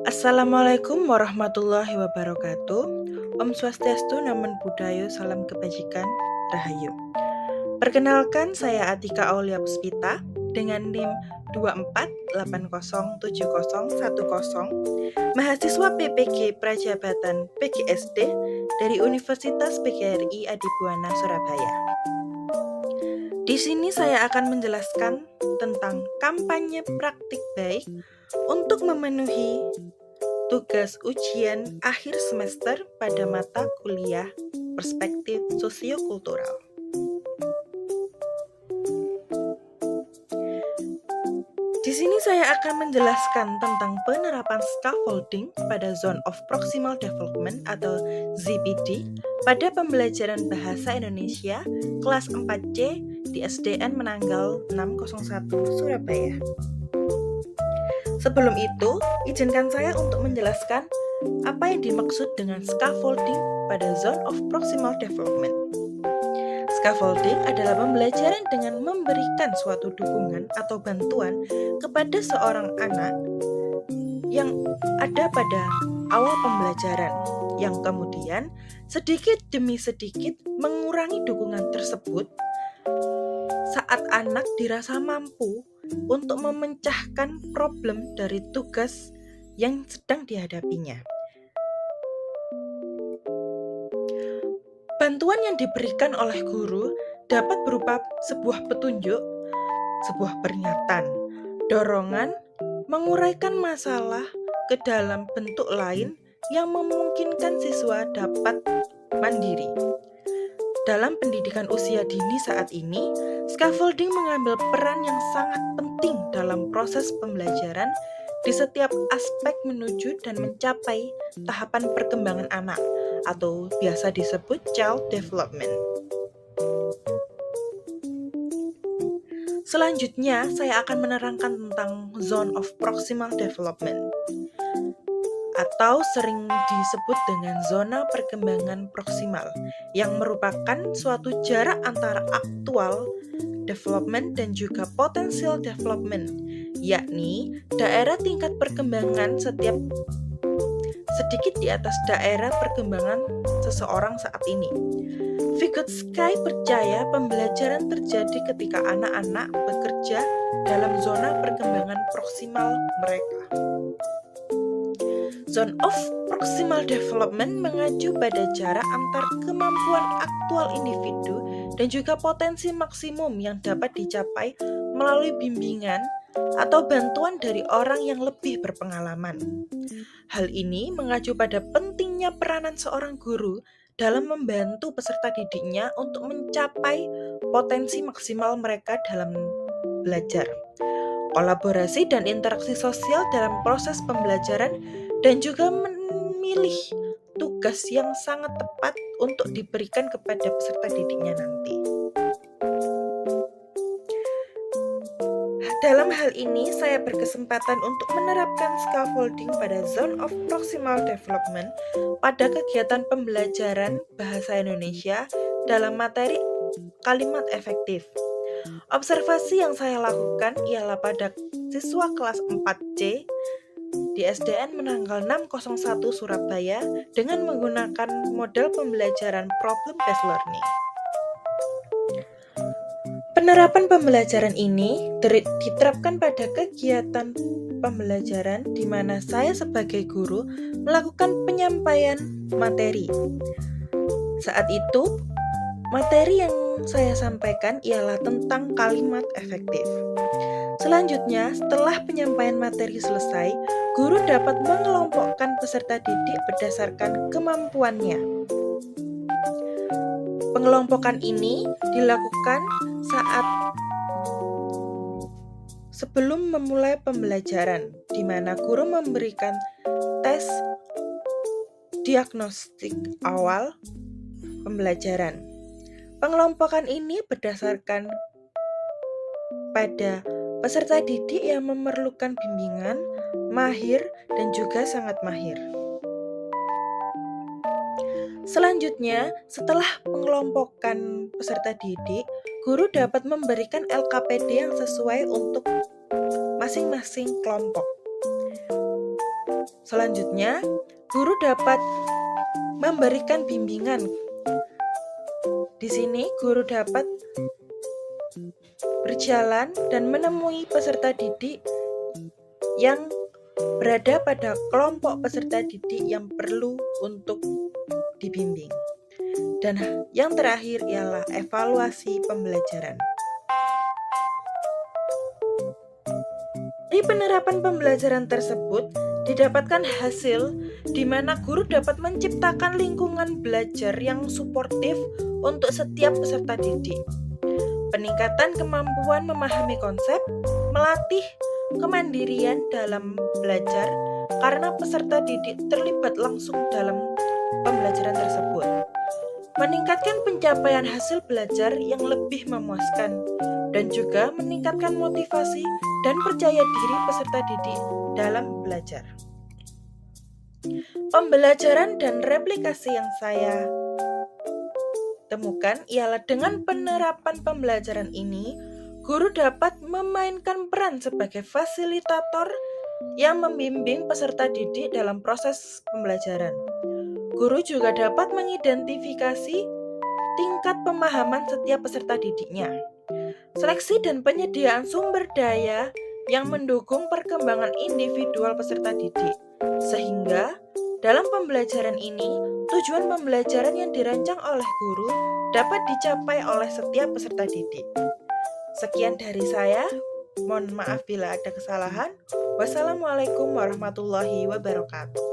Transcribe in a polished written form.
Assalamualaikum warahmatullahi wabarakatuh. Om Swastiastu, Namo Buddhaya, Salam Kebajikan, Rahayu. Perkenalkan, saya Atika Aulia Puspita dengan NIM 24807010, mahasiswa PPG Prajabatan PGSD dari Universitas PGRI Adibuana Surabaya. Di sini saya akan menjelaskan tentang kampanye praktik baik untuk memenuhi tugas ujian akhir semester pada mata kuliah Perspektif Sosiokultural. Di sini saya akan menjelaskan tentang penerapan scaffolding pada Zone of Proximal Development atau ZPD pada pembelajaran Bahasa Indonesia kelas 4C di SDN Menanggal 601 Surabaya. Sebelum itu, izinkan saya untuk menjelaskan apa yang dimaksud dengan scaffolding pada Zone of Proximal Development. Scaffolding adalah pembelajaran dengan memberikan suatu dukungan atau bantuan kepada seorang anak yang ada pada awal pembelajaran, yang kemudian sedikit demi sedikit mengurangi dukungan tersebut saat anak dirasa mampu untuk memecahkan problem dari tugas yang sedang dihadapinya. Bantuan yang diberikan oleh guru dapat berupa sebuah petunjuk, sebuah peringatan, dorongan, menguraikan masalah ke dalam bentuk lain yang memungkinkan siswa dapat mandiri. Dalam pendidikan usia dini saat ini, scaffolding mengambil peran yang sangat penting dalam proses pembelajaran di setiap aspek menuju dan mencapai tahapan perkembangan anak atau biasa disebut child development. Selanjutnya, saya akan menerangkan tentang Zone of Proximal Development atau sering disebut dengan zona perkembangan proksimal, yang merupakan suatu jarak antara aktual development dan juga potential development, yakni daerah tingkat perkembangan setiap sedikit di atas daerah perkembangan seseorang saat ini. Vygotsky percaya pembelajaran terjadi ketika anak-anak bekerja dalam zona perkembangan proksimal mereka. Zone of Proximal Development mengacu pada jarak antar kemampuan aktual individu dan juga potensi maksimum yang dapat dicapai melalui bimbingan atau bantuan dari orang yang lebih berpengalaman. Hal ini mengacu pada pentingnya peranan seorang guru dalam membantu peserta didiknya untuk mencapai potensi maksimal mereka dalam belajar. Kolaborasi dan interaksi sosial dalam proses pembelajaran dan juga memilih tugas yang sangat tepat untuk diberikan kepada peserta didiknya nanti. Dalam hal ini, saya berkesempatan untuk menerapkan scaffolding pada Zone of Proximal Development pada kegiatan pembelajaran Bahasa Indonesia dalam materi kalimat efektif. Observasi yang saya lakukan ialah pada siswa kelas 4C di SDN Menanggal 601 Surabaya dengan menggunakan model pembelajaran problem-based learning. Penerapan pembelajaran ini diterapkan pada kegiatan pembelajaran di mana saya sebagai guru melakukan penyampaian materi. Saat itu, materi yang saya sampaikan ialah tentang kalimat efektif. Selanjutnya, setelah penyampaian materi selesai, guru dapat mengelompokkan peserta didik berdasarkan kemampuannya. Pengelompokan ini dilakukan saat sebelum memulai pembelajaran, di mana guru memberikan tes diagnostik awal pembelajaran. Pengelompokan ini berdasarkan pada peserta didik yang memerlukan bimbingan, mahir, dan juga sangat mahir. Selanjutnya, setelah pengelompokan peserta didik, guru dapat memberikan LKPD yang sesuai untuk masing-masing kelompok. Selanjutnya, guru dapat memberikan bimbingan. Di sini, guru dapat berjalan dan menemui peserta didik yang berada pada kelompok peserta didik yang perlu untuk dibimbing. Dan yang terakhir ialah evaluasi pembelajaran. Di penerapan pembelajaran tersebut didapatkan hasil di mana guru dapat menciptakan lingkungan belajar yang suportif untuk setiap peserta didik. Peningkatan kemampuan memahami konsep, melatih kemandirian dalam belajar karena peserta didik terlibat langsung dalam pembelajaran tersebut. Meningkatkan pencapaian hasil belajar yang lebih memuaskan dan juga meningkatkan motivasi dan percaya diri peserta didik dalam belajar. Pembelajaran dan replikasi yang saya temukan ialah dengan penerapan pembelajaran ini, guru dapat memainkan peran sebagai fasilitator yang membimbing peserta didik dalam proses pembelajaran. Guru juga dapat mengidentifikasi tingkat pemahaman setiap peserta didiknya. Seleksi dan penyediaan sumber daya yang mendukung perkembangan individual peserta didik. Sehingga dalam pembelajaran ini, tujuan pembelajaran yang dirancang oleh guru dapat dicapai oleh setiap peserta didik. Sekian dari saya. Mohon maaf bila ada kesalahan. Wassalamualaikum warahmatullahi wabarakatuh.